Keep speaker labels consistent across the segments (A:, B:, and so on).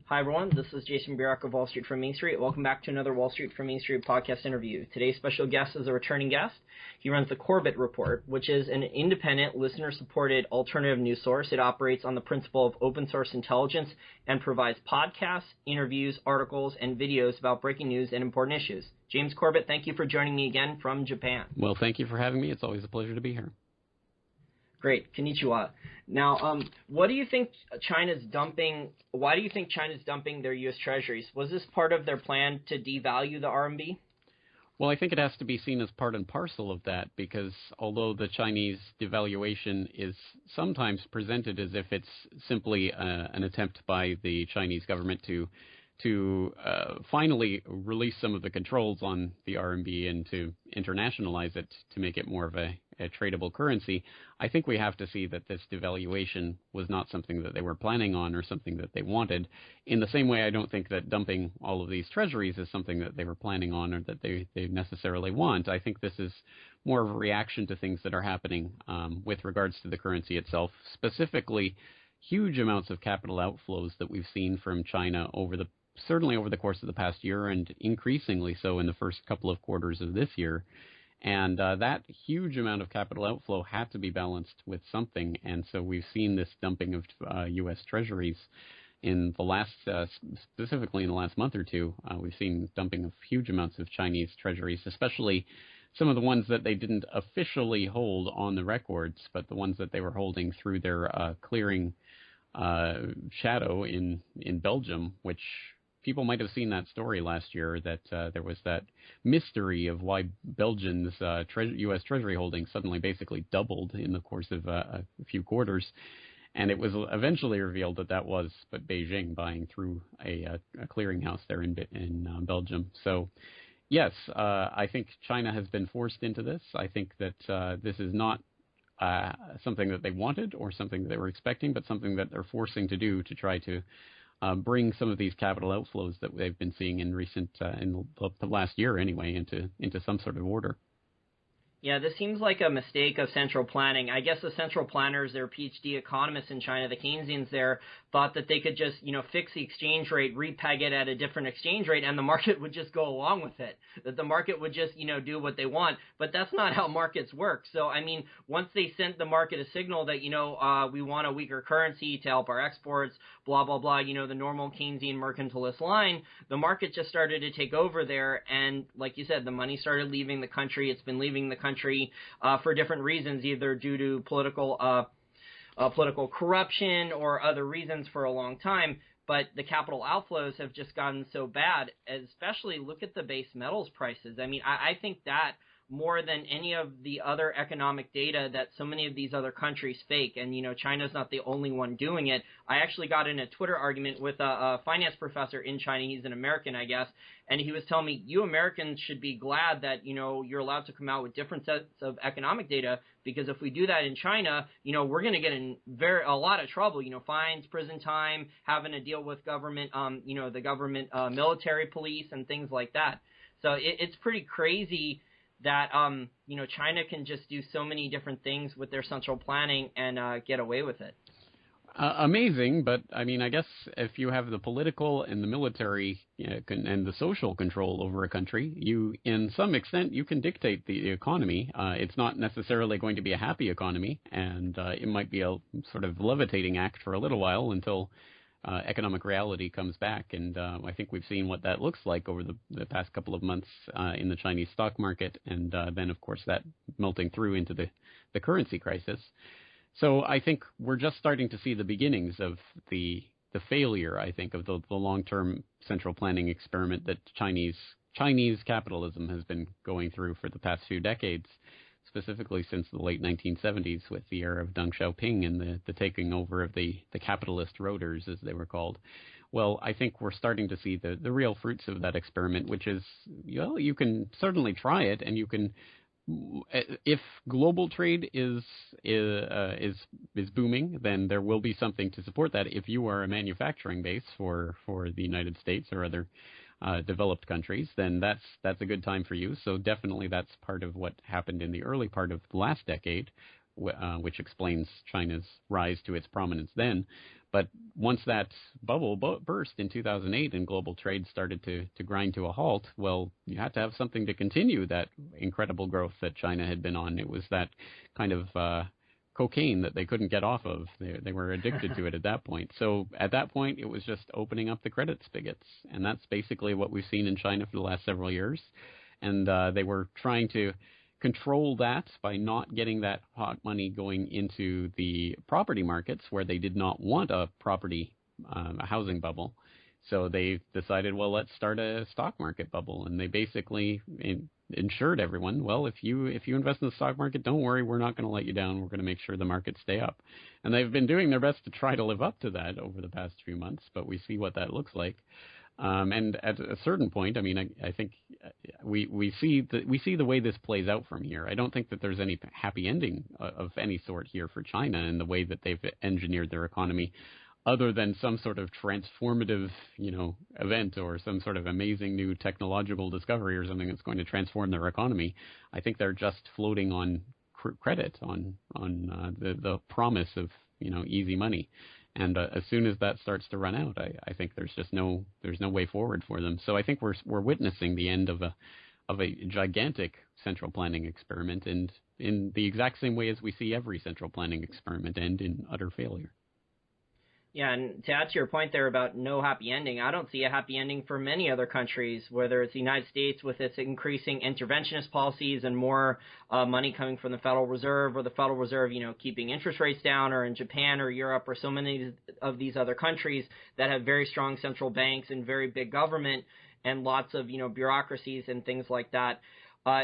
A: Hi, everyone. This is Jason Bierach of Wall Street from Main Street. Welcome back to another Wall Street from Main Street podcast interview. Today's special guest is a returning guest. He runs the Corbett Report, which is an independent, listener-supported alternative news source. It operates on the principle of open source intelligence and provides podcasts, interviews, articles, and videos about breaking news and important issues. James Corbett, thank you for joining me again from Japan.
B: Well, thank you for having me. It's always a pleasure to be here.
A: Great. Konnichiwa. Now, what do you think China's dumping? Why do you think China's dumping their U.S. Treasuries? Was this part of their plan to devalue the RMB?
B: Well, I think it has to be seen as part and parcel of that, because although the Chinese devaluation is sometimes presented as if it's simply an attempt by the Chinese government to finally release some of the controls on the RMB and to internationalize it to make it more of a tradable currency, I think we have to see that this devaluation was not something that they were planning on or something that they wanted. In the same way, I don't think that dumping all of these treasuries is something that they were planning on or that they necessarily want. I think this is more of a reaction to things that are happening with regards to the currency itself, specifically huge amounts of capital outflows that we've seen from China certainly over the course of the past year, and increasingly so in the first couple of quarters of this year. And that huge amount of capital outflow had to be balanced with something. And so we've seen this dumping of US Treasuries in the last, specifically in the last month or two. We've seen dumping of huge amounts of Chinese Treasuries, especially some of the ones that they didn't officially hold on the records, but the ones that they were holding through their clearing shadow in Belgium, which people might have seen that story last year, that there was that mystery of why Belgium's U.S. Treasury holdings suddenly basically doubled in the course of a few quarters. And it was eventually revealed that was but Beijing buying through a clearinghouse there in Belgium. So, yes, I think China has been forced into this. I think that this is not something that they wanted or something that they were expecting, but something that they're forcing to do to try to bring some of these capital outflows that they've been seeing in the last year anyway into some sort of order.
A: Yeah, this seems like a mistake of central planning. I guess the central planners, they're PhD economists in China, the Keynesians there, thought that they could just, fix the exchange rate, repeg it at a different exchange rate, and the market would just go along with it. That the market would just, do what they want. But that's not how markets work. So, once they sent the market a signal that, we want a weaker currency to help our exports, blah, blah, blah, the normal Keynesian mercantilist line, the market just started to take over there. And like you said, the money started leaving the country. It's been leaving the country for different reasons, either due to political corruption or other reasons for a long time. But the capital outflows have just gotten so bad, especially look at the base metals prices. I think that more than any of the other economic data that so many of these other countries fake. And, China's not the only one doing it. I actually got in a Twitter argument with a finance professor in China. He's an American, I guess. And he was telling me, you Americans should be glad that, you're allowed to come out with different sets of economic data, because if we do that in China, we're going to get in a lot of trouble, fines, prison time, having to deal with government, the government military police and things like that. So it's pretty crazy that, China can just do so many different things with their central planning and get away with it.
B: Amazing, but I guess if you have the political and the military and the social control over a country, in some extent, you can dictate the economy. It's not necessarily going to be a happy economy, and it might be a sort of levitating act for a little while until economic reality comes back. And I think we've seen what that looks like over the past couple of months in the Chinese stock market, and then, of course, that melting through into the currency crisis. So I think we're just starting to see the beginnings of the failure, I think, of the long-term central planning experiment that Chinese capitalism has been going through for the past few decades, specifically since the late 1970s with the era of Deng Xiaoping and the taking over of the capitalist roaders, as they were called. Well, I think we're starting to see the real fruits of that experiment, which is, you can certainly try it, and you can, if global trade is booming, then there will be something to support that. If you are a manufacturing base for the United States or other developed countries, then that's a good time for you. So definitely that's part of what happened in the early part of the last decade, which explains China's rise to its prominence then. But once that bubble burst in 2008 and global trade started to grind to a halt, well, you had to have something to continue that incredible growth that China had been on. It was that kind of cocaine that they couldn't get off of. They were addicted to it at that point. So at that point, it was just opening up the credit spigots. And that's basically what we've seen in China for the last several years. And they were trying to control that by not getting that hot money going into the property markets where they did not want a housing bubble. So they decided, well, let's start a stock market bubble. And they basically ensured everyone, well, if you invest in the stock market, don't worry, we're not going to let you down. We're going to make sure the markets stay up. And they've been doing their best to try to live up to that over the past few months, but we see what that looks like. And at a certain point, I mean, I think we see the way this plays out from here. I don't think that there's any happy ending of any sort here for China and the way that they've engineered their economy, other than some sort of transformative, event or some sort of amazing new technological discovery or something that's going to transform their economy. I think they're just floating on credit, on the promise of easy money. And as soon as that starts to run out, I think there's no way forward for them. So I think we're witnessing the end of a gigantic central planning experiment, and in the exact same way as we see every central planning experiment end in utter failure.
A: Yeah, and to add to your point there about no happy ending, I don't see a happy ending for many other countries, whether it's the United States with its increasing interventionist policies and more money coming from the Federal Reserve, or the Federal Reserve, keeping interest rates down, or in Japan or Europe or so many of these other countries that have very strong central banks and very big government and lots of, bureaucracies and things like that.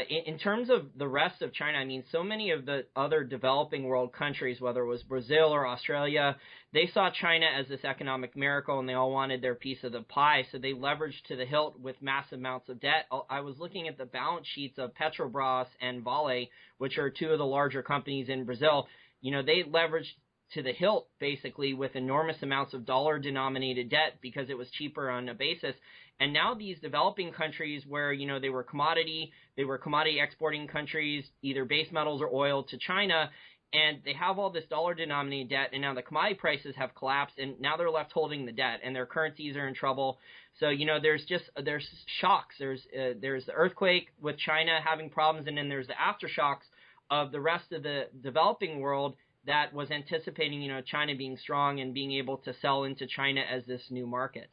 A: In terms of the rest of China, I mean, so many of the other developing world countries, whether it was Brazil or Australia, they saw China as this economic miracle, and they all wanted their piece of the pie. So they leveraged to the hilt with massive amounts of debt. I was looking at the balance sheets of Petrobras and Vale, which are two of the larger companies in Brazil. They leveraged to the hilt, basically, with enormous amounts of dollar-denominated debt because it was cheaper on a basis. And now these developing countries where, they were commodity exporting countries, either base metals or oil to China, and they have all this dollar-denominated debt, and now the commodity prices have collapsed, and now they're left holding the debt, and their currencies are in trouble. So, there's shocks. There's the earthquake with China having problems, and then there's the aftershocks of the rest of the developing world that was anticipating, China being strong and being able to sell into China as this new market.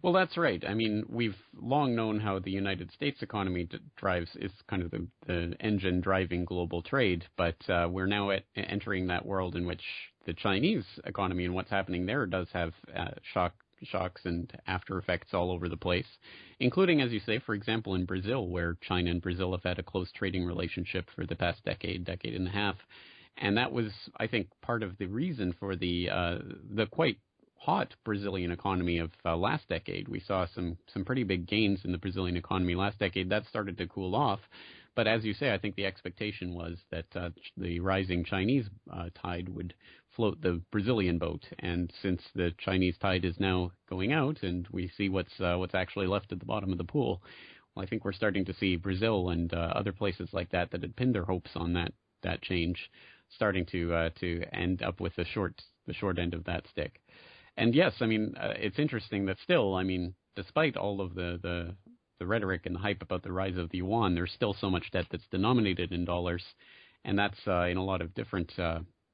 B: Well, that's right. I mean, we've long known how the United States economy is kind of the engine driving global trade, but we're now entering that world in which the Chinese economy and what's happening there does have shocks and after effects all over the place, including, as you say, for example, in Brazil, where China and Brazil have had a close trading relationship for the past decade and a half. And that was, I think, part of the reason for the quite hot Brazilian economy of last decade. We saw some pretty big gains in the Brazilian economy last decade. That started to cool off. But as you say, I think the expectation was that the rising Chinese tide would float the Brazilian boat. And since the Chinese tide is now going out and we see what's actually left at the bottom of the pool, well, I think we're starting to see Brazil and other places like that had pinned their hopes on that change starting to end up with the short end of that stick. And yes, I mean, it's interesting that still, I mean, despite all of the rhetoric and the hype about the rise of the yuan, there's still so much debt that's denominated in dollars, and that's in a lot of different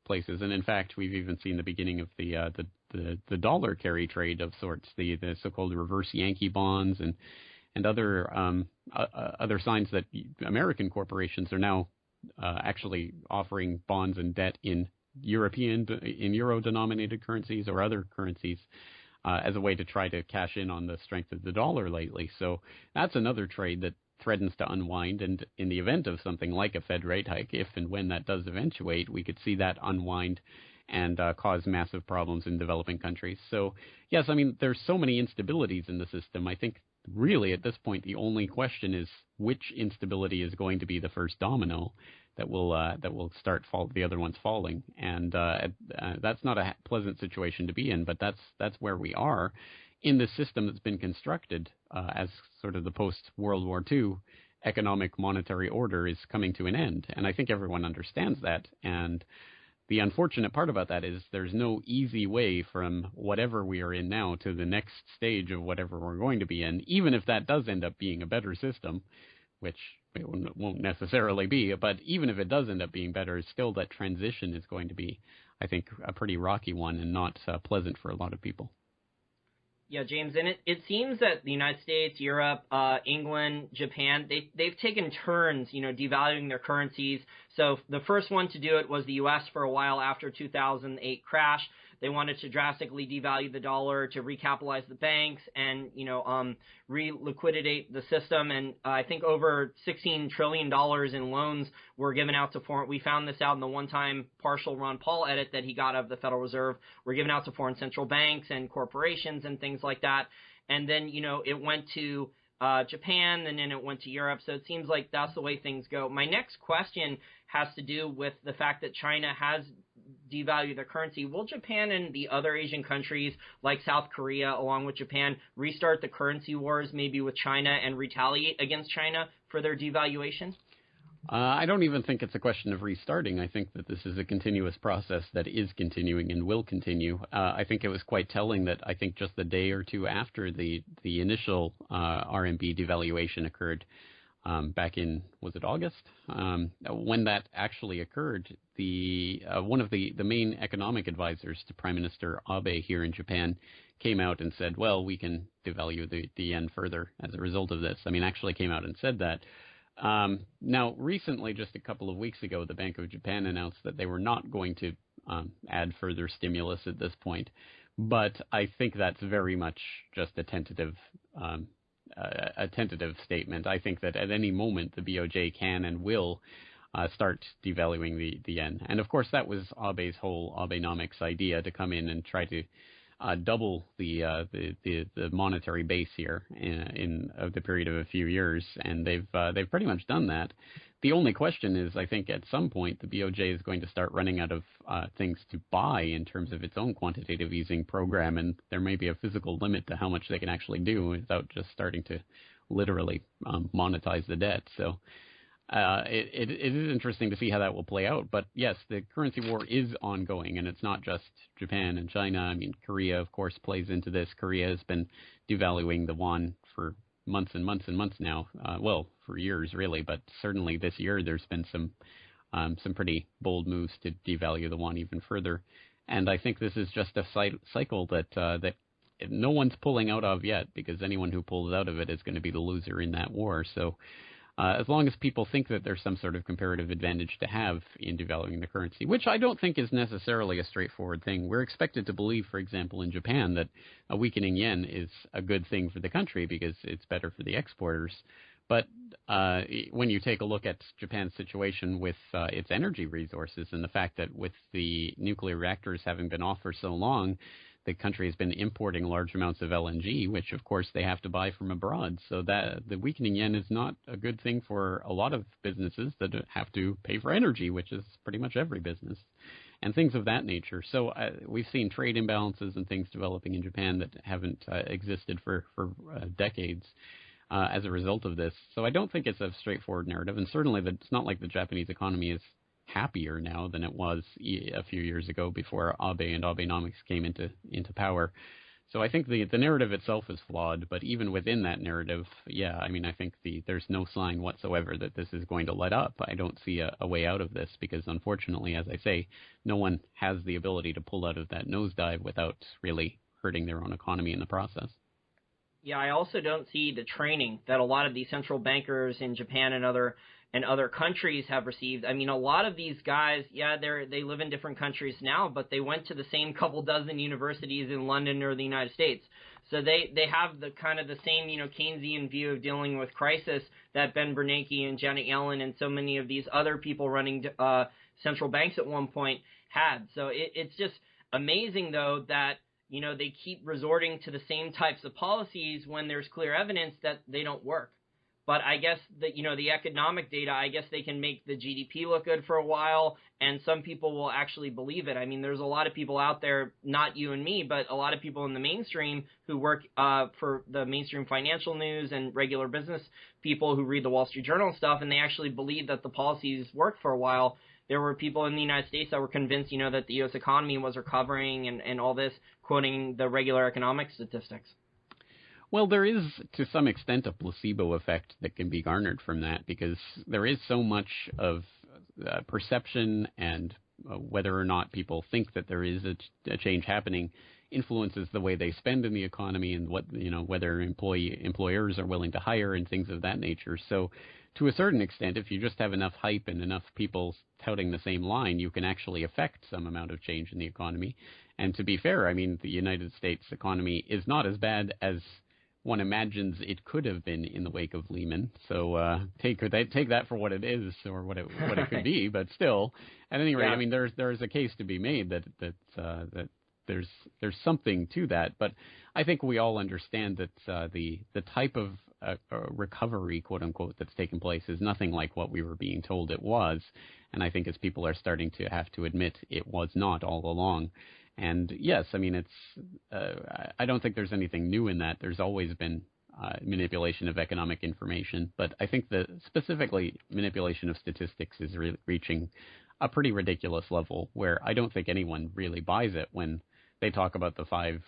B: places. And in fact, we've even seen the beginning of the dollar carry trade of sorts, the so-called reverse Yankee bonds and other signs that American corporations are now actually offering bonds and debt in euro-denominated currencies or other currencies as a way to try to cash in on the strength of the dollar lately. So that's another trade that threatens to unwind. And in the event of something like a Fed rate hike, if and when that does eventuate, we could see that unwind and cause massive problems in developing countries. So, yes, I mean, there's so many instabilities in the system. I think really at this point, the only question is which instability is going to be the first domino that will start the other ones falling. And that's not a pleasant situation to be in, but that's where we are in the system that's been constructed as sort of the post-World War II economic monetary order is coming to an end. And I think everyone understands that. And the unfortunate part about that is there's no easy way from whatever we are in now to the next stage of whatever we're going to be in, even if that does end up being a better system, which it won't necessarily be, but even if it does end up being better, still that transition is going to be, I think, a pretty rocky one and not pleasant for a lot of people.
A: Yeah, James, and it seems that the United States, Europe, England, Japan, they've taken turns, devaluing their currencies. So the first one to do it was the U.S. for a while after 2008 crash. They wanted to drastically devalue the dollar to recapitalize the banks and, re-liquidate the system. And I think over $16 trillion in loans were given out to foreign. We found this out in the one-time partial Ron Paul edit that he got of the Federal Reserve. Were given out to foreign central banks and corporations and things like that. And then, it went to Japan, and then it went to Europe. So it seems like that's the way things go. My next question has to do with the fact that China has devalued their currency. Will Japan and the other Asian countries like South Korea, along with Japan, restart the currency wars maybe with China and retaliate against China for their devaluation?
B: I don't even think it's a question of restarting. I think that this is a continuous process that is continuing and will continue. I think it was quite telling that I think just the day or two after the initial RMB devaluation occurred, back in, was it August? When that actually occurred, one of the main economic advisors to Prime Minister Abe here in Japan came out and said, well, we can devalue the yen further as a result of this. I mean, actually came out and said that. Now, recently, just a couple of weeks ago, the Bank of Japan announced that they were not going to add further stimulus at this point. But I think that's very much just a tentative statement. I think that at any moment the BOJ can and will start devaluing the yen. And of course, that was Abe's whole Abenomics idea, to come in and try to double the monetary base here in the period of a few years, and they've pretty much done that. The only question is, I think at some point the BOJ is going to start running out of things to buy in terms of its own quantitative easing program, and there may be a physical limit to how much they can actually do without just starting to literally monetize the debt. So it is interesting to see how that will play out. But yes, the currency war is ongoing, and it's not just Japan and China. I mean, Korea, of course, plays into this. Korea has been devaluing the won for months and months and months now. Well, for years, really, but certainly this year there's been some pretty bold moves to devalue the won even further. And I think this is just a cycle that no one's pulling out of yet, because anyone who pulls out of it is going to be the loser in that war. So as long as people think that there's some sort of comparative advantage to have in devaluing the currency, which I don't think is necessarily a straightforward thing. We're expected to believe, for example, in Japan, that a weakening yen is a good thing for the country because it's better for the exporters. But when you take a look at Japan's situation with its energy resources, and the fact that with the nuclear reactors having been off for so long, the country has been importing large amounts of LNG, which of course they have to buy from abroad. So that the weakening yen is not a good thing for a lot of businesses that have to pay for energy, which is pretty much every business, and things of that nature. So we've seen trade imbalances and things developing in Japan that haven't existed for decades as a result of this. So I don't think it's a straightforward narrative, and certainly it's not like the Japanese economy is happier now than it was a few years ago before Abe and Abenomics came into power. So I think the narrative itself is flawed, but even within that narrative, yeah, I mean, I think there's no sign whatsoever that this is going to let up. I don't see a way out of this because, unfortunately, as I say, no one has the ability to pull out of that nosedive without really hurting their own economy in the process.
A: Yeah, I also don't see the training that a lot of these central bankers in Japan and other countries have received. I mean, a lot of these guys, yeah, they live in different countries now, but they went to the same couple dozen universities in London or the United States. So they have the kind of the same, Keynesian view of dealing with crisis that Ben Bernanke and Janet Yellen and so many of these other people running central banks at one point had. So it's just amazing, though, that they keep resorting to the same types of policies when there's clear evidence that they don't work. But I guess that, the economic data, I guess they can make the GDP look good for a while, and some people will actually believe it. I mean, there's a lot of people out there, not you and me, but a lot of people in the mainstream who work for the mainstream financial news and regular business people who read the Wall Street Journal and stuff, and they actually believe that the policies work for a while. there were people in the United States that were convinced, that the U.S. economy was recovering and all this, quoting the regular economic statistics.
B: Well, there is, to some extent, a placebo effect that can be garnered from that, because there is so much of perception and whether or not people think that there is a change happening influences the way they spend in the economy and whether employers are willing to hire and things of that nature. So to a certain extent, if you just have enough hype and enough people touting the same line, you can actually affect some amount of change in the economy. And to be fair, I mean, the United States economy is not as bad as one imagines it could have been in the wake of Lehman. So take that for what it is or what it could be. But still, at any rate, I mean, there's a case to be made that there's something to that. But I think we all understand that the type of recovery, quote unquote, that's taken place is nothing like what we were being told it was. And I think as people are starting to have to admit it was not all along. And yes, I mean, I don't think there's anything new in that. There's always been manipulation of economic information, but I think that specifically manipulation of statistics is reaching a pretty ridiculous level where I don't think anyone really buys it when they talk about the 5%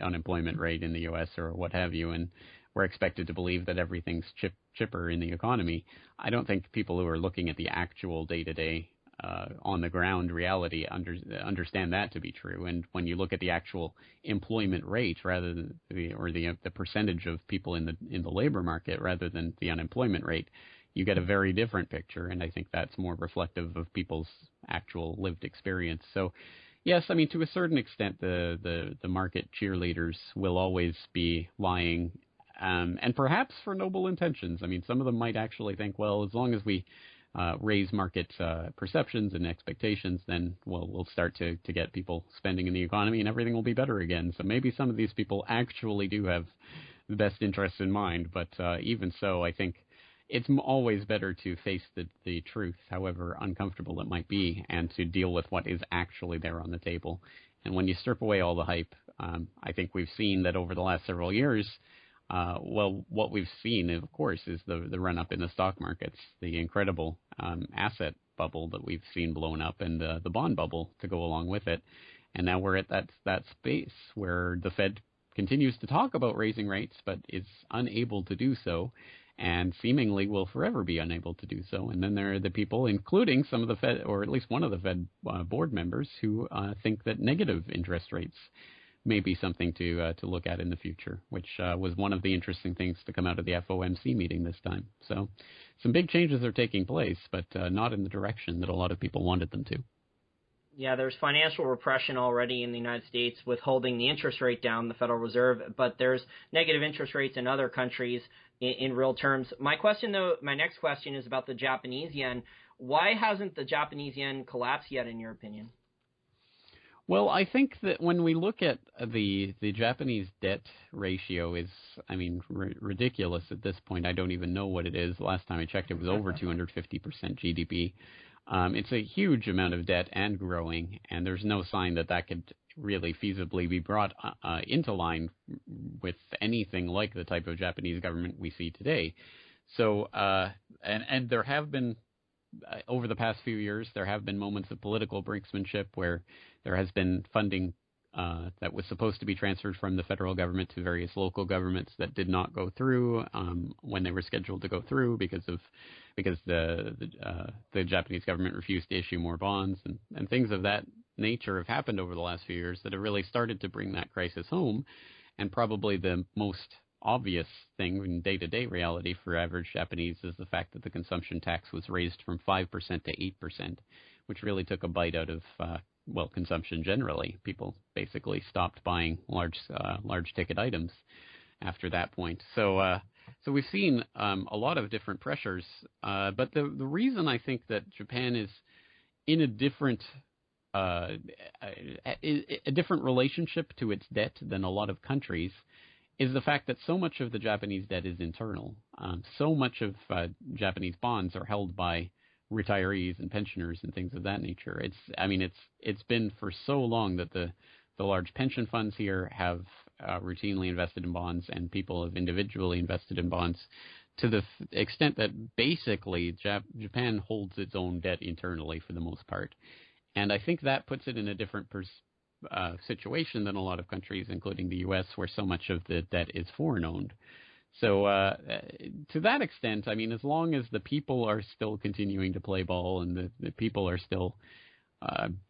B: unemployment rate in the U.S. or what have you, and we're expected to believe that everything's chipper in the economy. I don't think people who are looking at the actual day-to-day on the ground reality understand that to be true. And when you look at the actual employment rate rather than the percentage of people in the labor market rather than the unemployment rate, you get a very different picture. And I think that's more reflective of people's actual lived experience. So yes, I mean, to a certain extent, the market cheerleaders will always be lying, and perhaps for noble intentions. I mean, some of them might actually think, well, as long as we raise market perceptions and expectations, then we'll start to get people spending in the economy and everything will be better again. So maybe some of these people actually do have the best interests in mind. But even so, I think it's always better to face the truth, however uncomfortable it might be, and to deal with what is actually there on the table. And when you strip away all the hype, I think we've seen that over the last several years, what we've seen, of course, is the run-up in the stock markets, the incredible asset bubble that we've seen blown up, and the bond bubble to go along with it. And now we're at that space where the Fed continues to talk about raising rates, but is unable to do so, and seemingly will forever be unable to do so. And then there are the people, including some of the Fed, or at least one of the Fed board members, who think that negative interest rates may be something to look at in the future, which was one of the interesting things to come out of the FOMC meeting this time. So some big changes are taking place, but not in the direction that a lot of people wanted them to.
A: Yeah, there's financial repression already in the United States with holding the interest rate down, the Federal Reserve, but there's negative interest rates in other countries in real terms. My next question is about the Japanese yen. Why hasn't the Japanese yen collapsed yet, in your opinion?
B: Well, I think that when we look at the Japanese debt ratio is, I mean, ridiculous at this point. I don't even know what it is. Last time I checked, it was over 250% GDP. It's a huge amount of debt and growing, and there's no sign that could really feasibly be brought into line with anything like the type of Japanese government we see today. So, and there have been, over the past few years, there have been moments of political brinksmanship where there has been funding that was supposed to be transferred from the federal government to various local governments that did not go through when they were scheduled to go through because the Japanese government refused to issue more bonds, and things of that nature have happened over the last few years that have really started to bring that crisis home. And probably the most obvious thing in day-to-day reality for average Japanese is the fact that the consumption tax was raised from 5% to 8%, which really took a bite out of consumption generally. People basically stopped buying large ticket items after that point. So we've seen a lot of different pressures, but the reason I think that Japan is in a different relationship to its debt than a lot of countries is the fact that so much of the Japanese debt is internal. So much of Japanese bonds are held by retirees and pensioners and things of that nature. It's been for so long that the large pension funds here have routinely invested in bonds, and people have individually invested in bonds, to the extent that basically Japan holds its own debt internally for the most part. And I think that puts it in a different situation than a lot of countries, including the U.S., where so much of the debt is foreign-owned. So to that extent, I mean, as long as the people are still continuing to play ball and the people are still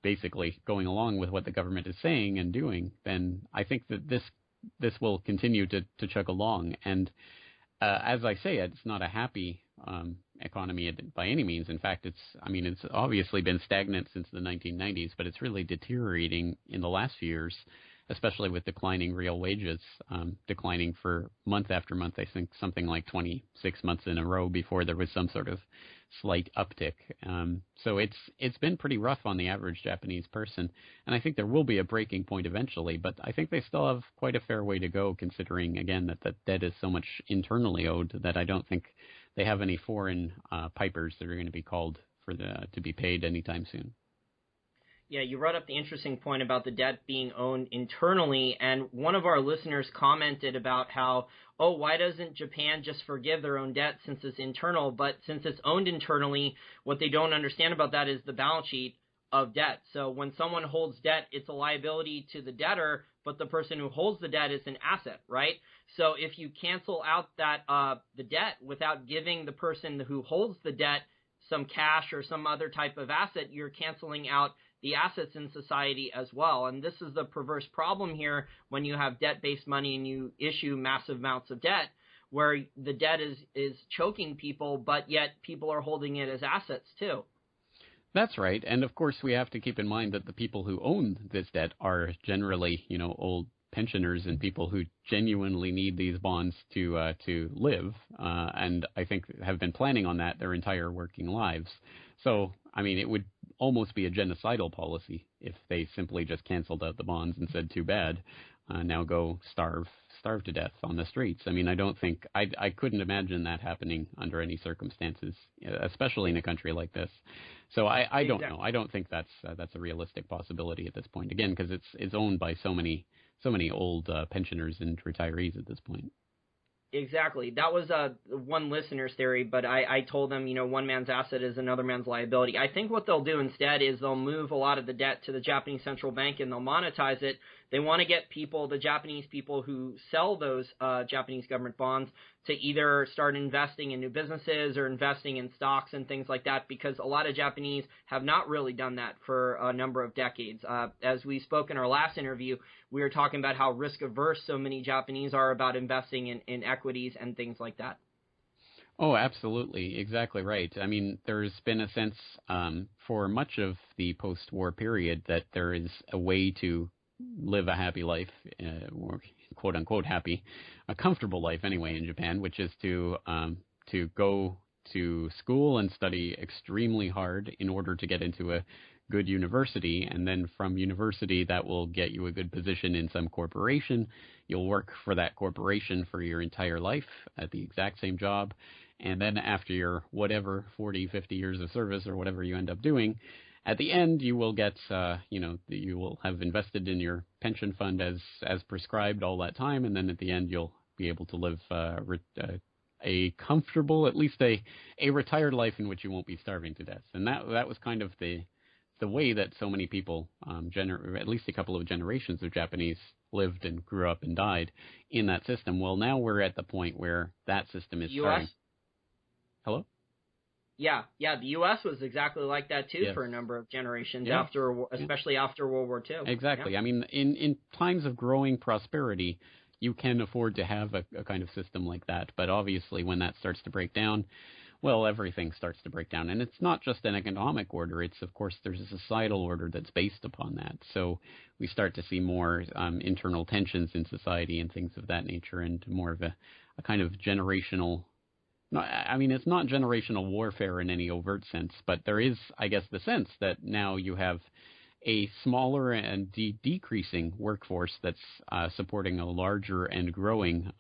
B: basically going along with what the government is saying and doing, then I think that this will continue to chug along. And as I say, it's not a happy economy by any means. In fact, it's obviously been stagnant since the 1990s, but it's really deteriorating in the last few years, especially with declining real wages, declining for month after month. I think something like 26 months in a row before there was some sort of slight uptick. So it's been pretty rough on the average Japanese person, and I think there will be a breaking point eventually, but I think they still have quite a fair way to go, considering, again, that the debt is so much internally owed that I don't think they have any foreign pipers that are going to be called to be paid anytime soon.
A: Yeah, you brought up the interesting point about the debt being owned internally, and one of our listeners commented about how, why doesn't Japan just forgive their own debt since it's internal? But since it's owned internally, what they don't understand about that is the balance sheet of debt. So when someone holds debt, it's a liability to the debtor, but the person who holds the debt is an asset, right? So if you cancel out that the debt without giving the person who holds the debt some cash or some other type of asset, you're canceling out the assets in society as well. And this is the perverse problem here when you have debt-based money and you issue massive amounts of debt, where the debt is choking people, but yet people are holding it as assets too.
B: That's right. And of course, we have to keep in mind that the people who own this debt are generally, old pensioners and people who genuinely need these bonds to live, and I think have been planning on that their entire working lives. So, I mean, it would almost be a genocidal policy if they simply just canceled out the bonds and said, too bad, now go starve to death on the streets. I mean, I couldn't imagine that happening under any circumstances, especially in a country like this. So I don't know. I don't think that's a realistic possibility at this point. Again, because it's owned by so many old pensioners and retirees at this point.
A: Exactly. That was one listener's theory, but I told them, one man's asset is another man's liability. I think what they'll do instead is they'll move a lot of the debt to the Japanese central bank and they'll monetize it. They want to get the Japanese people who sell those Japanese government bonds to either start investing in new businesses or investing in stocks and things like that, because a lot of Japanese have not really done that for a number of decades. As we spoke in our last interview, we were talking about how risk-averse so many Japanese are about investing in equities and things like that.
B: Oh, absolutely. Exactly right. I mean, there's been a sense for much of the post-war period that there is a way to live a happy life, or quote-unquote happy, a comfortable life anyway in Japan, which is to go to school and study extremely hard in order to get into a good university, and then from university that will get you a good position in some corporation. You'll work for that corporation for your entire life at the exact same job, and then after your 40, 50 years of service or whatever you end up doing, at the end you will get, you will have invested in your pension fund as prescribed all that time, and then at the end you'll be able to live a comfortable, at least a retired life in which you won't be starving to death. And that was kind of the way that so many people, at least a couple of generations of Japanese, lived and grew up and died in that system. Well, now we're at the point where that system is starting. Hello?
A: Yeah, the U.S. was exactly like that too, yes, for a number of generations, especially after World War II.
B: Exactly.
A: Yeah.
B: I mean, in times of growing prosperity, you can afford to have a kind of system like that. But obviously, when that starts to break down, well, everything starts to break down. And it's not just an economic order. It's, of course, there's a societal order that's based upon that. So we start to see more internal tensions in society and things of that nature, and more of a kind of generational. I mean, it's not generational warfare in any overt sense, but there is, I guess, the sense that now you have a smaller and decreasing workforce that's supporting a larger and growing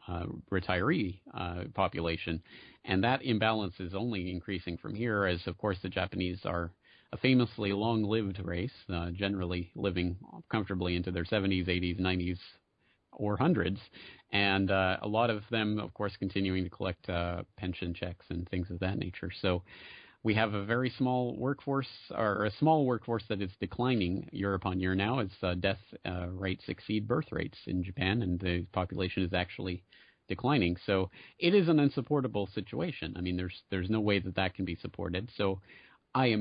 B: retiree population. And that imbalance is only increasing from here, as, of course, the Japanese are a famously long-lived race, generally living comfortably into their 70s, 80s, 90s, or hundreds, and a lot of them, of course, continuing to collect pension checks and things of that nature. So we have a very small workforce, or a small workforce that is declining year upon year now as death rates exceed birth rates in Japan, and the population is actually declining. So it is an unsupportable situation. I mean, there's no way that can be supported. So I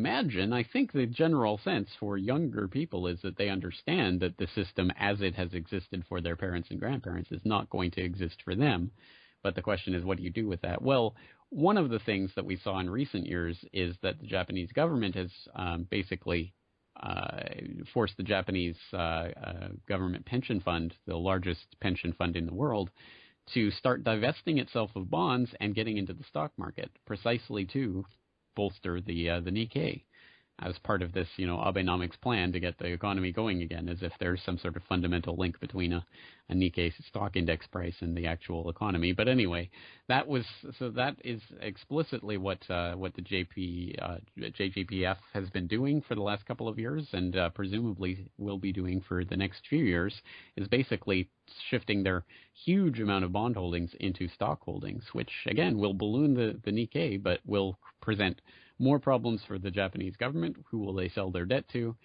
B: think the general sense for younger people is that they understand that the system as it has existed for their parents and grandparents is not going to exist for them. But the question is, what do you do with that? Well, one of the things that we saw in recent years is that the Japanese government has basically forced the Japanese government pension fund, the largest pension fund in the world, to start divesting itself of bonds and getting into the stock market, precisely to bolster the Nikkei as part of this, Abenomics plan to get the economy going again, as if there's some sort of fundamental link between a Nikkei stock index price and the actual economy. But anyway, that is explicitly what the JGPF has been doing for the last couple of years, and presumably will be doing for the next few years, is basically shifting their huge amount of bond holdings into stock holdings, which again will balloon the Nikkei, but will present more problems for the Japanese government. Who will they sell their debt to?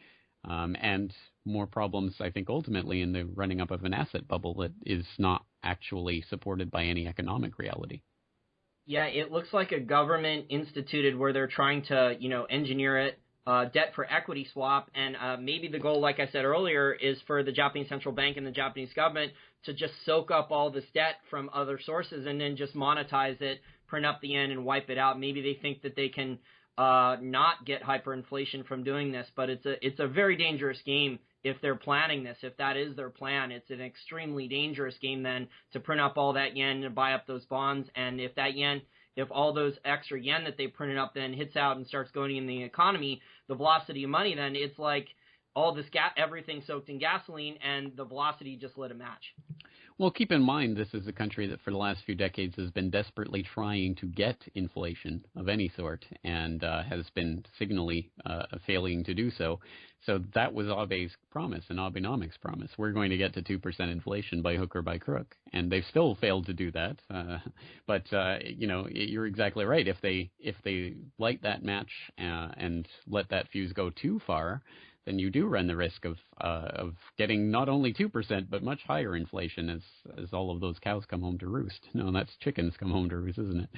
B: And more problems, I think, ultimately in the running up of an asset bubble that is not actually supported by any economic reality.
A: Yeah, it looks like a government instituted where they're trying to, engineer it, debt for equity swap. And maybe the goal, like I said earlier, is for the Japanese central bank and the Japanese government to just soak up all this debt from other sources and then just monetize it, print up the yen and wipe it out. Maybe they think that they can not get hyperinflation from doing this, but it's a very dangerous game if they're planning this. If that is their plan, it's an extremely dangerous game then to print up all that yen and buy up those bonds. And if all those extra yen that they printed up then hits out and starts going in the economy, the velocity of money, then it's like all this everything soaked in gasoline, and the velocity just lit a match.
B: Well, keep in mind, this is a country that for the last few decades has been desperately trying to get inflation of any sort, and has been signally failing to do so. So that was Abe's promise, and Abenomics' promise. We're going to get to 2% inflation by hook or by crook, and they've still failed to do that. But you're exactly right. If they light that match and let that fuse go too far, then you do run the risk of getting not only 2% but much higher inflation as all of those cows come home to roost. No, that's chickens come home to roost, isn't it?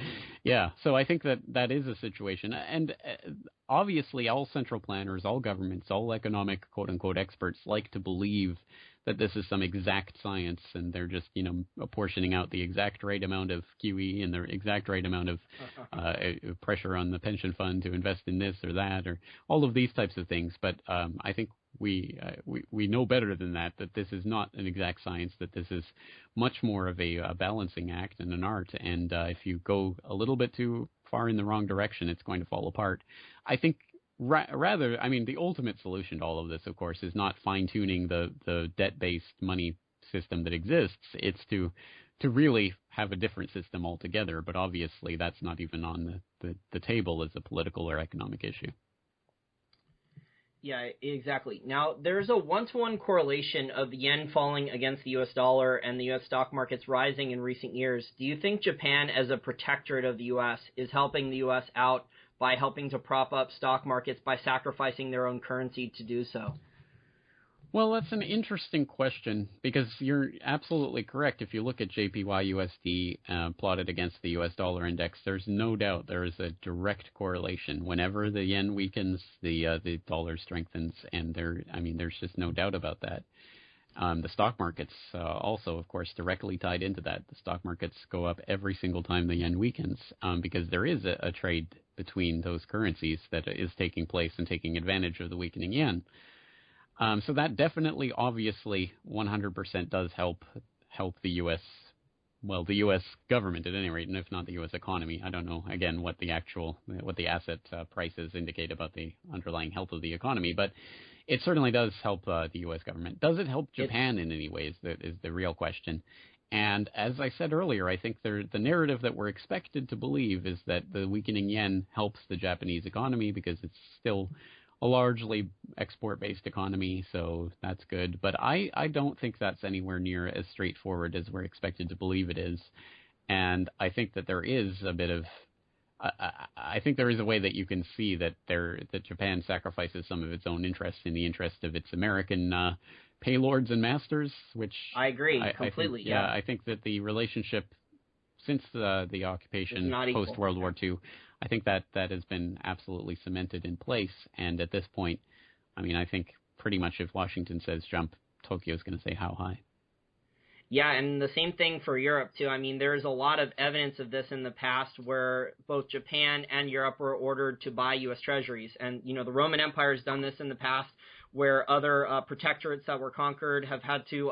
B: Yeah. So I think that is a situation, and obviously all central planners, all governments, all economic quote unquote experts like to believe that this is some exact science, and they're just apportioning out the exact right amount of QE and the exact right amount of pressure on the pension fund to invest in this or that, or all of these types of things. But I think we know better than that this is not an exact science, that this is much more of a balancing act and an art. And if you go a little bit too far in the wrong direction, it's going to fall apart. I think rather, I mean, the ultimate solution to all of this, of course, is not fine-tuning the debt-based money system that exists. It's to really have a different system altogether. But obviously, that's not even on the table as a political or economic issue.
A: Yeah, exactly. Now, there's a one-to-one correlation of the yen falling against the U.S. dollar and the U.S. stock markets rising in recent years. Do you think Japan, as a protectorate of the U.S., is helping the U.S. out by helping to prop up stock markets by sacrificing their own currency to do so?
B: Well, that's an interesting question, because you're absolutely correct. If you look at JPY-USD plotted against the U.S. dollar index, there's no doubt there is a direct correlation. Whenever the yen weakens, the dollar strengthens, and there's just no doubt about that. The stock markets also, of course, directly tied into that. The stock markets go up every single time the yen weakens, because there is a trade between those currencies that is taking place and taking advantage of the weakening yen. So that definitely, obviously, 100% does help the U.S. Well, the U.S. government at any rate, and if not the U.S. economy. I don't know, again, what the asset prices indicate about the underlying health of the economy, but it certainly does help the U.S. government. Does it help Japan in any ways? That is the real question. And as I said earlier, I think the narrative that we're expected to believe is that the weakening yen helps the Japanese economy because it's still a largely export-based economy, so that's good. But I don't think that's anywhere near as straightforward as we're expected to believe it is. And I think that there is a bit of I think there is a way that you can see that Japan sacrifices some of its own interests in the interest of its American paylords and masters, which
A: I agree completely.
B: I think that the relationship since the occupation post World War II, I think that has been absolutely cemented in place. And at this point, I mean, I think pretty much if Washington says jump, Tokyo's going to say how high.
A: Yeah, and the same thing for Europe, too. I mean, there's a lot of evidence of this in the past where both Japan and Europe were ordered to buy US Treasuries. And, you know, the Roman Empire has done this in the past where other protectorates that were conquered have had to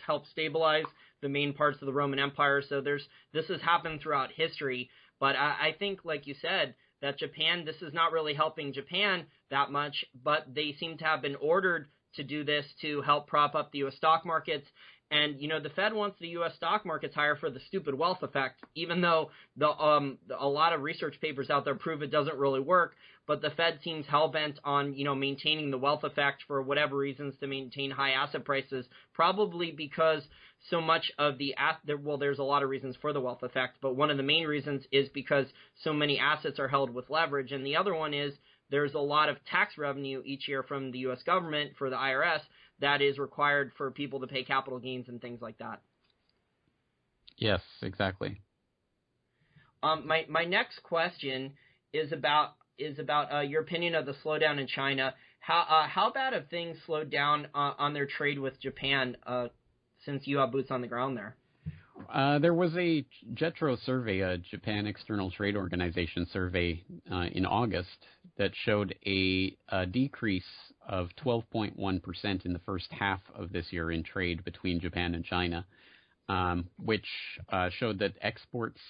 A: help stabilize the main parts of the Roman Empire. So this has happened throughout history. But I think, like you said, that Japan, this is not really helping Japan that much, but they seem to have been ordered to do this to help prop up the U.S. stock markets. And, you know, the Fed wants the U.S. stock markets higher for the stupid wealth effect, even though a lot of research papers out there prove it doesn't really work. But the Fed seems hell-bent on, you know, maintaining the wealth effect for whatever reasons to maintain high asset prices, probably because so much of there's a lot of reasons for the wealth effect, but one of the main reasons is because so many assets are held with leverage. And the other one is there's a lot of tax revenue each year from the U.S. government for the IRS that is required for people to pay capital gains and things like that.
B: Yes, exactly.
A: My next question is about your opinion of the slowdown in China. How bad have things slowed down on their trade with Japan since you have boots on the ground there?
B: There was a JETRO survey, a Japan External Trade Organization survey in August that showed a decrease of 12.1% in the first half of this year in trade between Japan and China, which showed that exports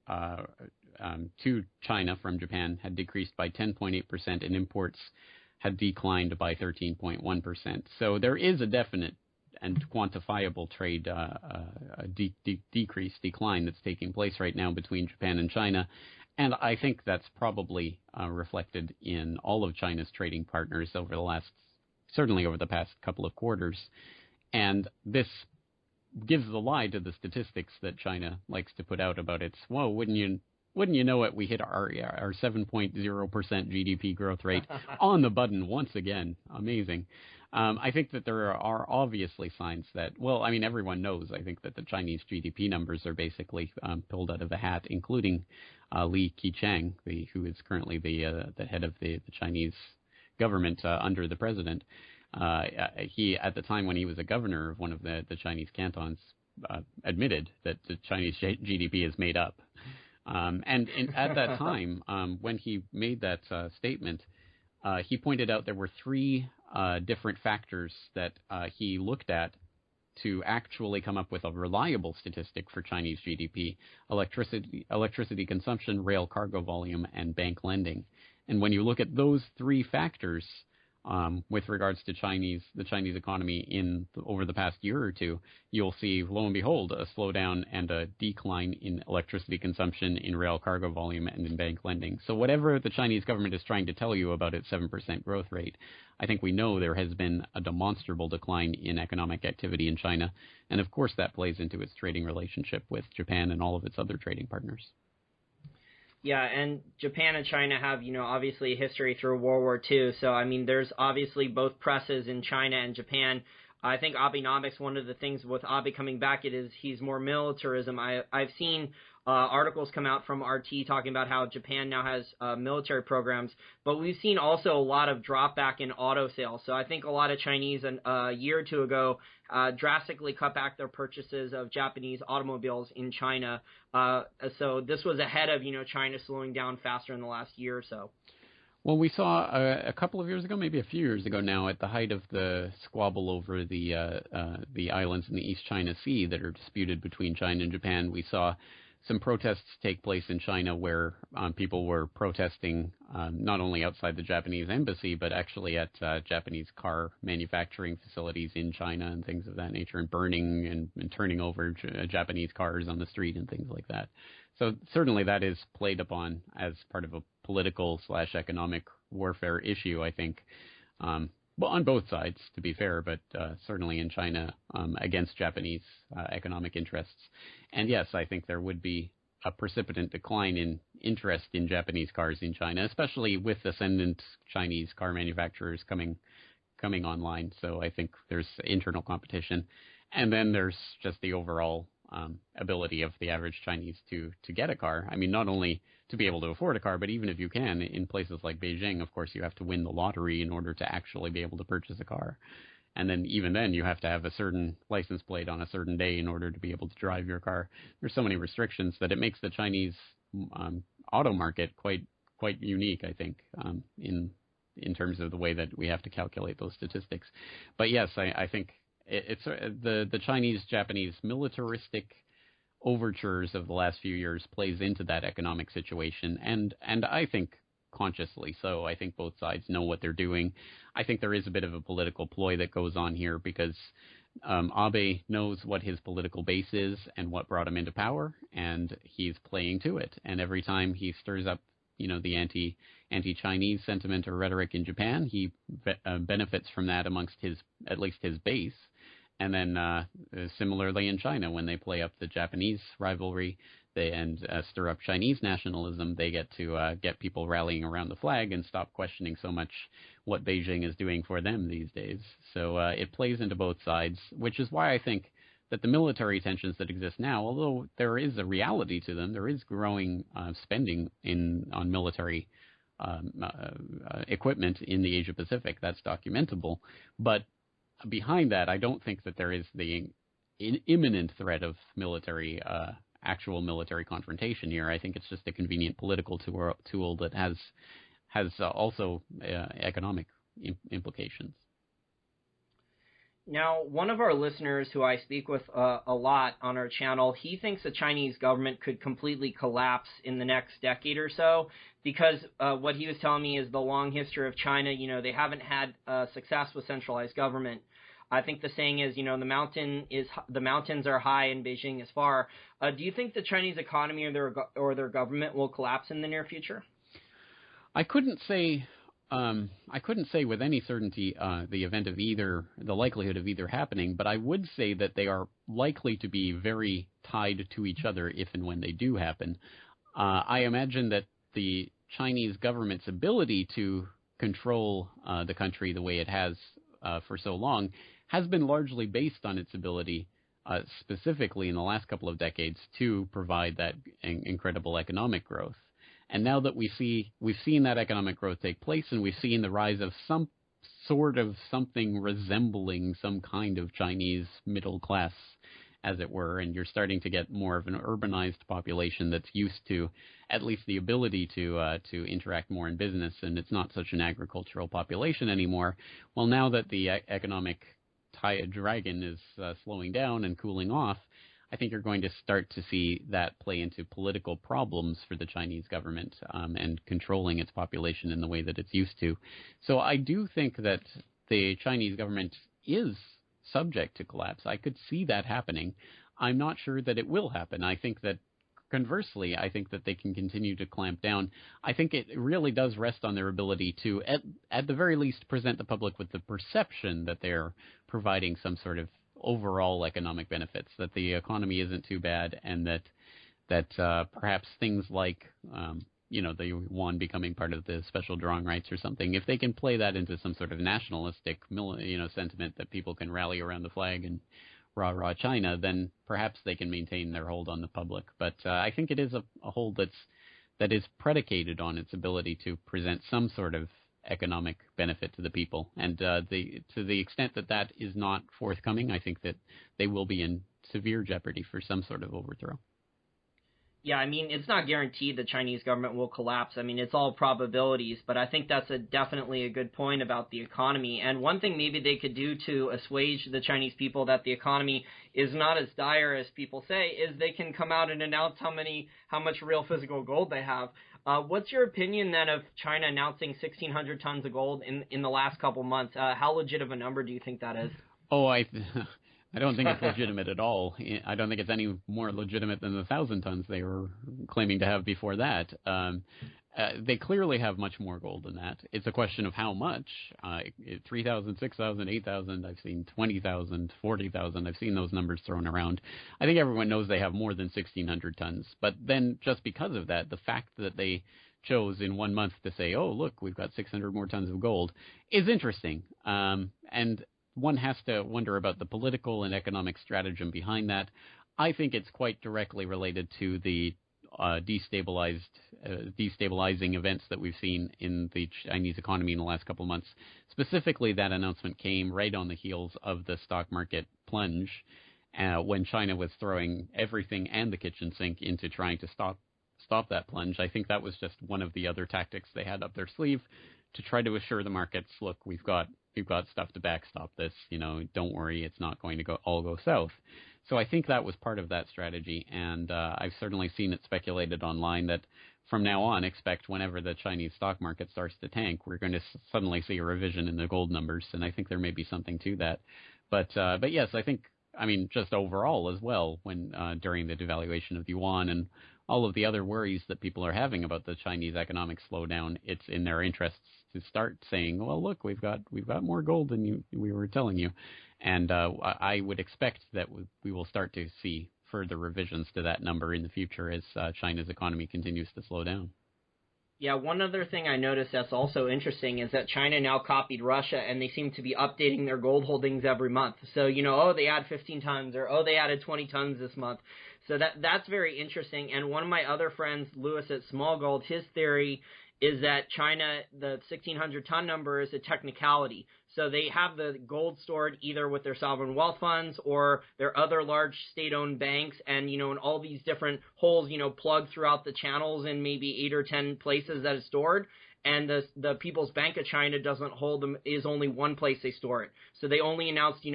B: to China from Japan had decreased by 10.8% and imports had declined by 13.1%. So there is a definite and quantifiable trade decline that's taking place right now between Japan and China. And I think that's probably reflected in all of China's trading partners certainly over the past couple of quarters. And this gives the lie to the statistics that China likes to put out about its, whoa, wouldn't you know it, we hit our 7.0% GDP growth rate on the button once again. Amazing. I think that there are obviously signs that, well, I mean, everyone knows, I think that the Chinese GDP numbers are basically pulled out of a hat, including Li Keqiang, who is currently the head of the Chinese government under the president. He, at the time when he was a governor of one of the Chinese cantons, admitted that the Chinese GDP is made up. At that time, when he made that statement, he pointed out there were three different factors that he looked at to actually come up with a reliable statistic for Chinese GDP: electricity consumption, rail cargo volume, and bank lending. And when you look at those three factors with regards to the Chinese economy over the past year or two, you'll see, lo and behold, a slowdown and a decline in electricity consumption, in rail cargo volume, and in bank lending. So whatever the Chinese government is trying to tell you about its 7% growth rate, I think we know there has been a demonstrable decline in economic activity in China. And of course that plays into its trading relationship with Japan and all of its other trading partners.
A: Yeah, and Japan and China have, you know, obviously a history through World War II. So, I mean, there's obviously both presses in China and Japan. I think Abenomics, one of the things with Abe coming back, he's more militarism. I've seen articles come out from RT talking about how Japan now has military programs, but we've seen also a lot of drop back in auto sales. So I think a lot of Chinese a year or two ago drastically cut back their purchases of Japanese automobiles in China. So this was ahead of, you know, China slowing down faster in the last year or so.
B: Well, we saw a couple of years ago, maybe a few years ago now, at the height of the squabble over the islands in the East China Sea that are disputed between China and Japan, we saw some protests take place in China where people were protesting not only outside the Japanese embassy, but actually at Japanese car manufacturing facilities in China and things of that nature, and burning and turning over Japanese cars on the street and things like that. So certainly that is played upon as part of a political/economic warfare issue, I think. Well, on both sides, to be fair, but certainly in China against Japanese economic interests. And yes, I think there would be a precipitant decline in interest in Japanese cars in China, especially with ascendant Chinese car manufacturers coming online. So I think there's internal competition. And then there's just the overall ability of the average Chinese to get a car. I mean, not only to be able to afford a car, but even if you can, in places like Beijing, of course, you have to win the lottery in order to actually be able to purchase a car. And then even then, you have to have a certain license plate on a certain day in order to be able to drive your car. There's so many restrictions that it makes the Chinese auto market quite unique, I think, in terms of the way that we have to calculate those statistics. But yes, I think it's the Chinese-Japanese militaristic overtures of the last few years plays into that economic situation, and I think consciously so. I think both sides know what they're doing. I think there is a bit of a political ploy that goes on here because Abe knows what his political base is and what brought him into power, and he's playing to it. And every time he stirs up, the anti-Chinese sentiment or rhetoric in Japan, he benefits from that amongst at least his base. And then similarly in China, when they play up the Japanese rivalry and stir up Chinese nationalism, they get to get people rallying around the flag and stop questioning so much what Beijing is doing for them these days. So it plays into both sides, which is why I think that the military tensions that exist now, although there is a reality to them, there is growing spending on military equipment in the Asia Pacific. That's documentable. But behind that, I don't think that there is the imminent threat of actual military confrontation here. I think it's just a convenient political tool that has also economic implications.
A: Now, one of our listeners who I speak with a lot on our channel, he thinks the Chinese government could completely collapse in the next decade or so because what he was telling me is the long history of China. They haven't had success with centralized government. I think the saying is, the mountains are high and Beijing is far. Do you think the Chinese economy or their government will collapse in the near future?
B: I couldn't say with any certainty the likelihood of either happening, but I would say that they are likely to be very tied to each other if and when they do happen. I imagine that the Chinese government's ability to control the country the way it has for so long has been largely based on its ability, specifically in the last couple of decades, to provide that incredible economic growth. And now that we've seen that economic growth take place, and we've seen the rise of some sort of something resembling some kind of Chinese middle class, as it were, and you're starting to get more of an urbanized population that's used to at least the ability to interact more in business, and it's not such an agricultural population anymore. Well, now that the economic dragon is slowing down and cooling off, I think you're going to start to see that play into political problems for the Chinese government and controlling its population in the way that it's used to. So I do think that the Chinese government is subject to collapse. I could see that happening. I'm not sure that it will happen. I think that conversely, I think that they can continue to clamp down. I think it really does rest on their ability to, at the very least, present the public with the perception that they're providing some sort of overall economic benefits, that the economy isn't too bad, and that perhaps things like the yuan becoming part of the special drawing rights or something, if they can play that into some sort of nationalistic sentiment that people can rally around the flag and rah China, then perhaps they can maintain their hold on the public. But I think it is a hold that is predicated on its ability to present some sort of economic benefit to the people. And to the extent that is not forthcoming, I think that they will be in severe jeopardy for some sort of overthrow.
A: Yeah, I mean, it's not guaranteed the Chinese government will collapse. I mean, it's all probabilities, but I think that's definitely a good point about the economy. And one thing maybe they could do to assuage the Chinese people that the economy is not as dire as people say is they can come out and announce how much real physical gold they have. What's your opinion then of China announcing 1,600 tons of gold in the last couple months? How legit of a number do you think that is?
B: Oh, I don't think it's legitimate at all. I don't think it's any more legitimate than the 1,000 tons they were claiming to have before that. They clearly have much more gold than that. It's a question of how much. 3,000, 6,000, 8,000. I've seen 20,000, 40,000. I've seen those numbers thrown around. I think everyone knows they have more than 1,600 tons. But then just because of that, the fact that they chose in 1 month to say, oh, look, we've got 600 more tons of gold is interesting. And one has to wonder about the political and economic stratagem behind that. I think it's quite directly related to the destabilizing events that we've seen in the Chinese economy in the last couple of months. Specifically, that announcement came right on the heels of the stock market plunge when China was throwing everything and the kitchen sink into trying to stop that plunge. I think that was just one of the other tactics they had up their sleeve to try to assure the markets, look, we've got stuff to backstop this. Don't worry, it's not going to all go south. So I think that was part of that strategy, and I've certainly seen it speculated online that from now on, expect whenever the Chinese stock market starts to tank, we're going to suddenly see a revision in the gold numbers, and I think there may be something to that. But yes, I mean, just overall as well, when during the devaluation of the yuan and all of the other worries that people are having about the Chinese economic slowdown, it's in their interests to start saying, well, look, we've got more gold than we were telling you. And I would expect that we will start to see further revisions to that number in the future as China's economy continues to slow down.
A: Yeah, one other thing I noticed that's also interesting is that China now copied Russia, and they seem to be updating their gold holdings every month. So, they add 15 tons, or, they added 20 tons this month. So that's very interesting. And one of my other friends, Lewis at Small Gold, his theory is that China, the 1,600-ton number is a technicality. So they have the gold stored either with their sovereign wealth funds or their other large state-owned banks, and, in all these different holes, plugged throughout the channels in maybe 8 or 10 places that it's stored. And the People's Bank of China doesn't hold them, is only one place they store it. So they only announced,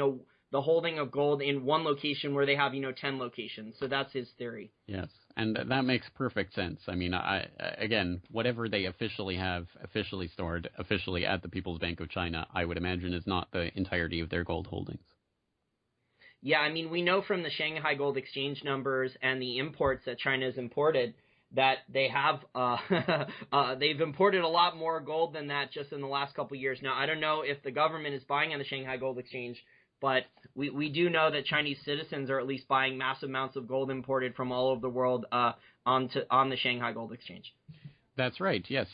A: the holding of gold in one location where they have, 10 locations. So that's his theory.
B: Yes, and that makes perfect sense. I mean, again, whatever they officially have, officially stored, officially at the People's Bank of China, I would imagine is not the entirety of their gold holdings.
A: Yeah, I mean, we know from the Shanghai Gold Exchange numbers and the imports that China has imported that they have they've imported a lot more gold than that just in the last couple of years. Now, I don't know if the government is buying on the Shanghai Gold Exchange, but we do know that Chinese citizens are at least buying massive amounts of gold imported from all over the world on the Shanghai Gold Exchange.
B: That's right. Yes,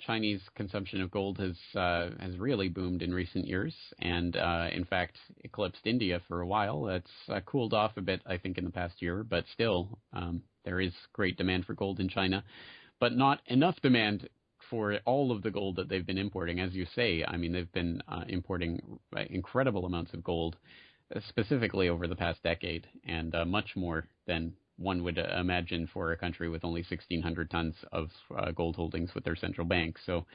B: Chinese consumption of gold has really boomed in recent years, and in fact eclipsed India for a while. That's cooled off a bit, I think, in the past year, but still there is great demand for gold in China, but not enough demand for all of the gold that they've been importing. As you say, I mean, they've been importing incredible amounts of gold, specifically over the past decade, and much more than one would imagine for a country with only 1,600 tons of gold holdings with their central bank. So,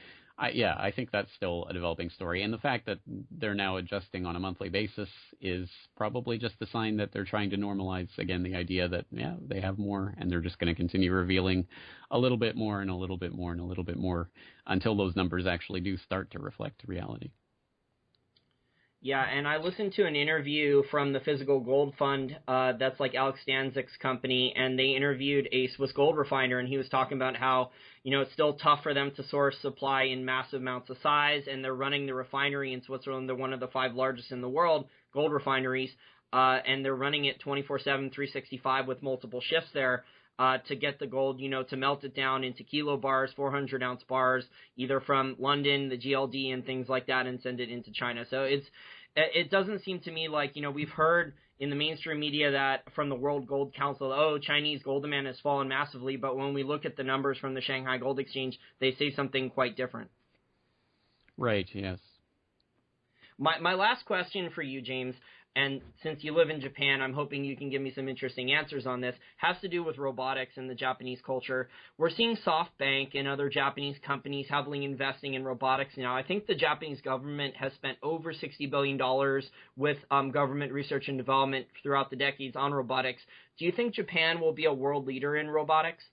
B: I think that's still a developing story. And the fact that they're now adjusting on a monthly basis is probably just a sign that they're trying to normalize, again, the idea that, they have more, and they're just going to continue revealing a little bit more and a little bit more and a little bit more until those numbers actually do start to reflect reality.
A: Yeah, and I listened to an interview from the Physical Gold Fund, that's like Alex Stanczyk's company, and they interviewed a Swiss gold refiner, and he was talking about how, it's still tough for them to source supply in massive amounts of size, and they're running the refinery in Switzerland. They're one of the 5 largest in the world, gold refineries, and they're running it 24/7, 365 with multiple shifts there. To get the gold, to melt it down into kilo bars, 400-ounce bars, either from London, the GLD, and things like that, and send it into China. So it doesn't seem to me like, we've heard in the mainstream media that from the World Gold Council, Chinese gold demand has fallen massively, but when we look at the numbers from the Shanghai Gold Exchange, they say something quite different.
B: Right, yes.
A: My last question for you, James. and since you live in Japan, I'm hoping you can give me some interesting answers on this, has to do with robotics and the Japanese culture. We're seeing SoftBank and other Japanese companies heavily investing in robotics now. I think the Japanese government has spent over $60 billion with government research and development throughout the decades on robotics. Do you think Japan will be a world leader in robotics?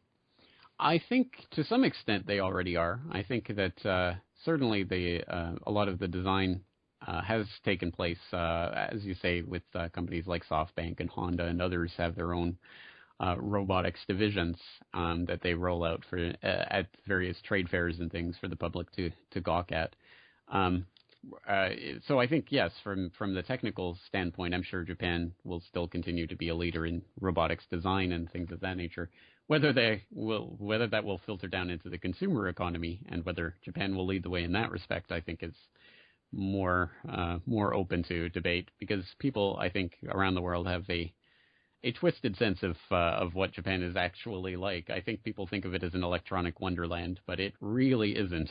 B: I think to some extent they already are. I think that certainly a lot of the design has taken place, as you say, with companies like SoftBank and Honda and others have their own robotics divisions that they roll out for at various trade fairs and things for the public to gawk at. So I think, yes, from the technical standpoint, I'm sure Japan will still continue to be a leader in robotics design and things of that nature. Whether that will filter down into the consumer economy and whether Japan will lead the way in that respect, I think is more open to debate, because people, I think, around the world have a twisted sense of what Japan is actually like. I think people think of it as an electronic wonderland, but it really isn't.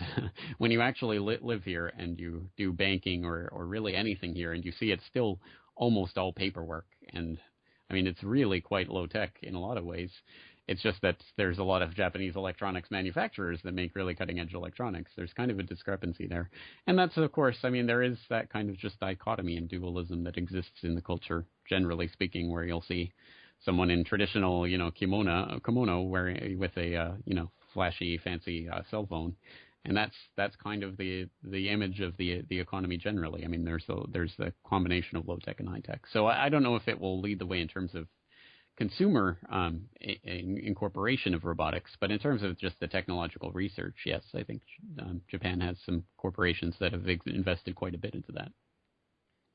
B: When you actually live here and you do banking or really anything here, and you see it's still almost all paperwork, and I mean it's really quite low tech in a lot of ways. It's just that there's a lot of Japanese electronics manufacturers that make really cutting-edge electronics. There's kind of a discrepancy there. And that's, of course, I mean, there is that kind of just dichotomy and dualism that exists in the culture, generally speaking, where you'll see someone in traditional, kimono wearing with a, flashy, fancy cell phone. And that's kind of the image of the economy generally. I mean, there's the combination of low-tech and high-tech. So I don't know if it will lead the way in terms of consumer incorporation of robotics, but in terms of just the technological research, yes, I think Japan has some corporations that have invested quite a bit into that.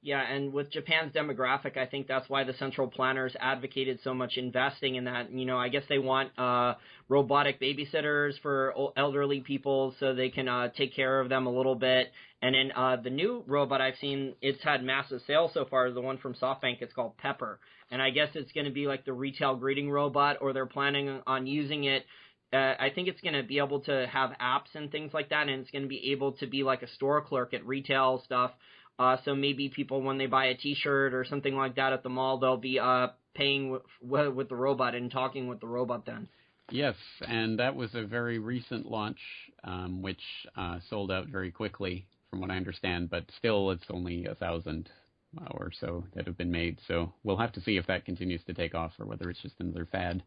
A: Yeah, and with Japan's demographic, I think that's why the central planners advocated so much investing in that. I guess they want robotic babysitters for elderly people so they can take care of them a little bit. And then the new robot I've seen, it's had massive sales so far, the one from SoftBank, it's called Pepper. And I guess it's going to be like the retail greeting robot, or they're planning on using it. I think it's going to be able to have apps and things like that, and it's going to be able to be like a store clerk at retail stuff. So maybe people, when they buy a T-shirt or something like that at the mall, they'll be paying with the robot and talking with the robot then.
B: Yes, and that was a very recent launch, which sold out very quickly, from what I understand. But still, it's only 1,000 or so that have been made. So we'll have to see if that continues to take off or whether it's just another fad,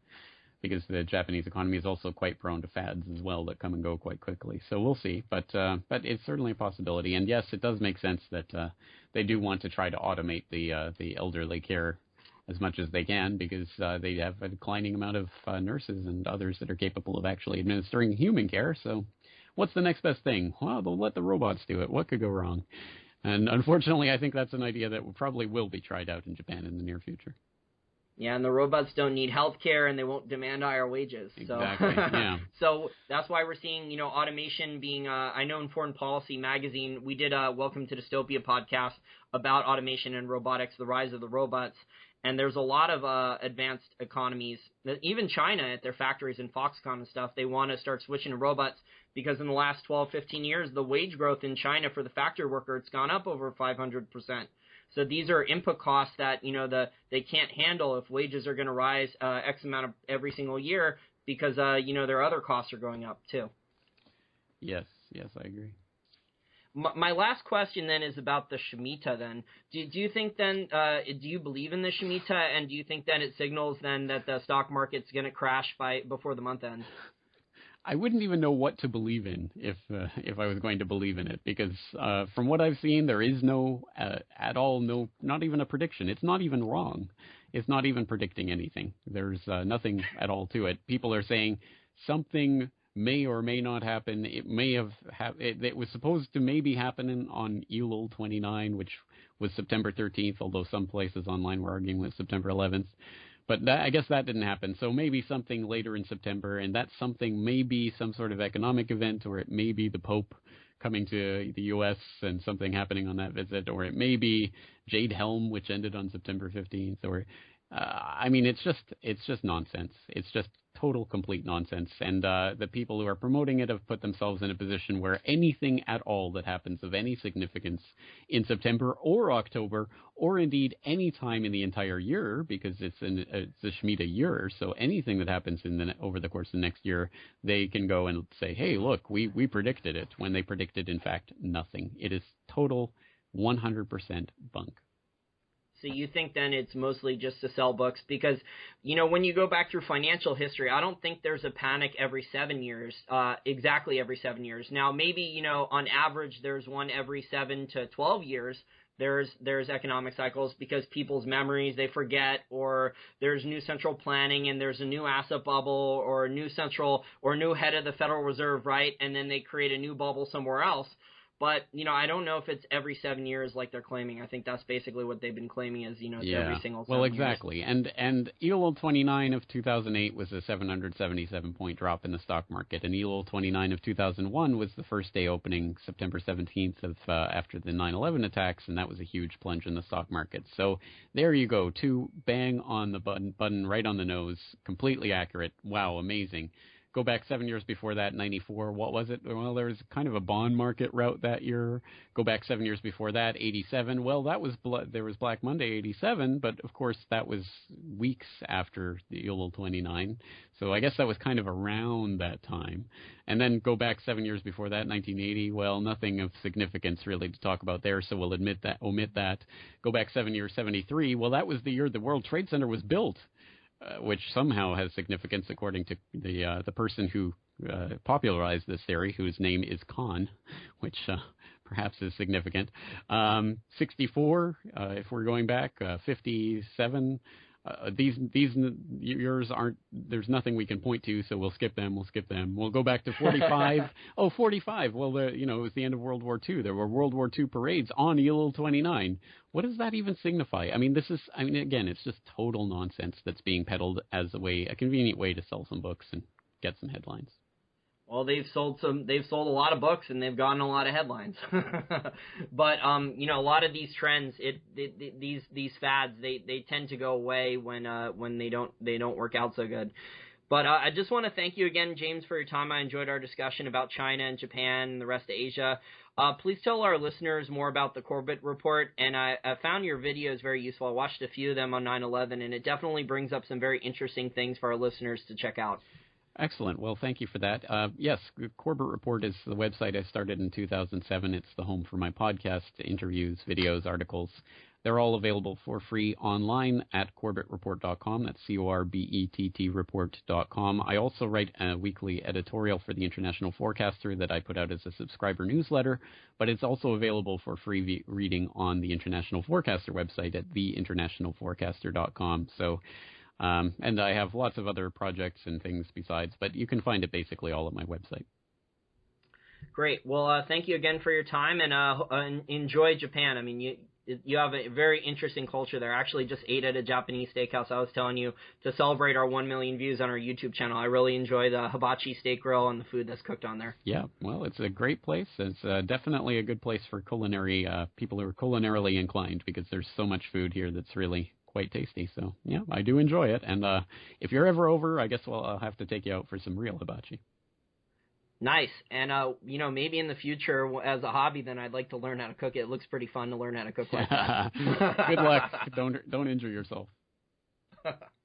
B: because the Japanese economy is also quite prone to fads as well that come and go quite quickly. So we'll see, but it's certainly a possibility. And yes, it does make sense that they do want to try to automate the elderly care as much as they can, because they have a declining amount of nurses and others that are capable of actually administering human care. So what's the next best thing? Well, they'll let the robots do it. What could go wrong? And unfortunately, I think that's an idea that probably will be tried out in Japan in the near future.
A: Yeah, and the robots don't need health care, and they won't demand higher wages.
B: Exactly, yeah.
A: So that's why we're seeing, automation being, I know in Foreign Policy magazine, we did a Welcome to Dystopia podcast about automation and robotics, the rise of the robots. And there's a lot of advanced economies, even China at their factories in Foxconn and stuff, they want to start switching to robots, because in the last 12, 15 years, the wage growth in China for the factory worker, it's gone up over 500%. So these are input costs that, they can't handle if wages are going to rise X amount of every single year, because, their other costs are going up too.
B: Yes, I agree.
A: My last question then is about the Shemitah then. Do you think then, do you believe in the Shemitah, and do you think then it signals then that the stock market's going to crash before the month ends?
B: I wouldn't even know what to believe in if I was going to believe in it, because from what I've seen, there is no, not even a prediction. It's not even wrong. It's not even predicting anything. There's nothing at all to it. People are saying something may or may not happen. It may have it was supposed to maybe happen on Elul 29, which was September 13th, although some places online were arguing with September 11th. But I guess that didn't happen. So maybe something later in September, and that something may be some sort of economic event, or it may be the Pope coming to the U.S. and something happening on that visit, or it may be Jade Helm, which ended on September 15th, or I mean, it's just nonsense. It's just total, complete nonsense. And the people who are promoting it have put themselves in a position where anything at all that happens of any significance in September or October, or indeed any time in the entire year, because it's a Shemitah year, so anything that happens over the course of the next year, they can go and say, hey, look, we predicted it, when they predicted, in fact, nothing. It is total 100% bunk.
A: So you think then it's mostly just to sell books? Because, you know, when you go back through financial history, I don't think there's a panic every 7 years, exactly every 7 years. Now, maybe, you know, on average, there's one every 7 to 12 years. There's economic cycles because people's memories, they forget, or there's new central planning and there's a new asset bubble or a new central or new head of the Federal Reserve, right? And then they create a new bubble somewhere else. But, you know, I don't know if it's every 7 years like they're claiming. I think that's basically what they've been claiming is, you know, it's every single 7
B: years. Well, exactly.
A: Years.
B: And Elul 29 of 2008 was a 777-point drop in the stock market. And Elul 29 of 2001 was the first day opening September 17th of after the 9/11 attacks, and that was a huge plunge in the stock market. So there you go, two bang on the button right on the nose, completely accurate. Wow, amazing. Go back 7 years before that, 94, what was it? Well, there was kind of a bond market rout that year. Go back 7 years before that, 87. Well, that was there was Black Monday, 87, but of course that was weeks after the Elul 29. So I guess that was kind of around that time. And then go back 7 years before that, 1980. Well, nothing of significance really to talk about there, so we'll omit that. Go back 7 years, 73. Well, that was the year the World Trade Center was built. Which somehow has significance according to the person who popularized this theory, whose name is Khan, which perhaps is significant. 64, if we're going back, 57. These years aren't. There's nothing we can point to, so we'll skip them. We'll go back to 45. 45. Well, it was the end of World War II. There were World War II parades on Elul 29. What does that even signify? I mean, again, it's just total nonsense that's being peddled as a convenient way to sell some books and get some headlines.
A: Well, they've sold a lot of books and they've gotten a lot of headlines. But you know, a lot of these trends, these fads, they tend to go away when they don't work out so good. But I just want to thank you again, James, for your time. I enjoyed our discussion about China and Japan and the rest of Asia. Please tell our listeners more about the Corbett report, and I found your videos very useful. I watched a few of them on 9/11, and it definitely brings up some very interesting things for our listeners to check out.
B: Excellent. Well, thank you for that. Yes, Corbett Report is the website I started in 2007. It's the home for my podcast, interviews, videos, articles. They're all available for free online at corbettreport.com. That's CORBETT report.com. I also write a weekly editorial for the International Forecaster that I put out as a subscriber newsletter, but it's also available for free reading on the International Forecaster website at theinternationalforecaster.com. So and I have lots of other projects and things besides, but you can find it basically all at my website.
A: Great. Well, thank you again for your time, and enjoy Japan. I mean, you have a very interesting culture there. I actually just ate at a Japanese steakhouse. I was telling you to celebrate our 1 million views on our YouTube channel. I really enjoy the hibachi steak grill and the food that's cooked on there. Yeah, well, it's a great place. It's definitely a good place for culinary people who are culinarily inclined, because there's so much food here that's really quite tasty. So, yeah, I do enjoy it. And if you're ever over, I guess I'll have to take you out for some real hibachi. Nice. And, maybe in the future as a hobby, then I'd like to learn how to cook it. It looks pretty fun to learn how to cook like that. Good luck. Don't injure yourself.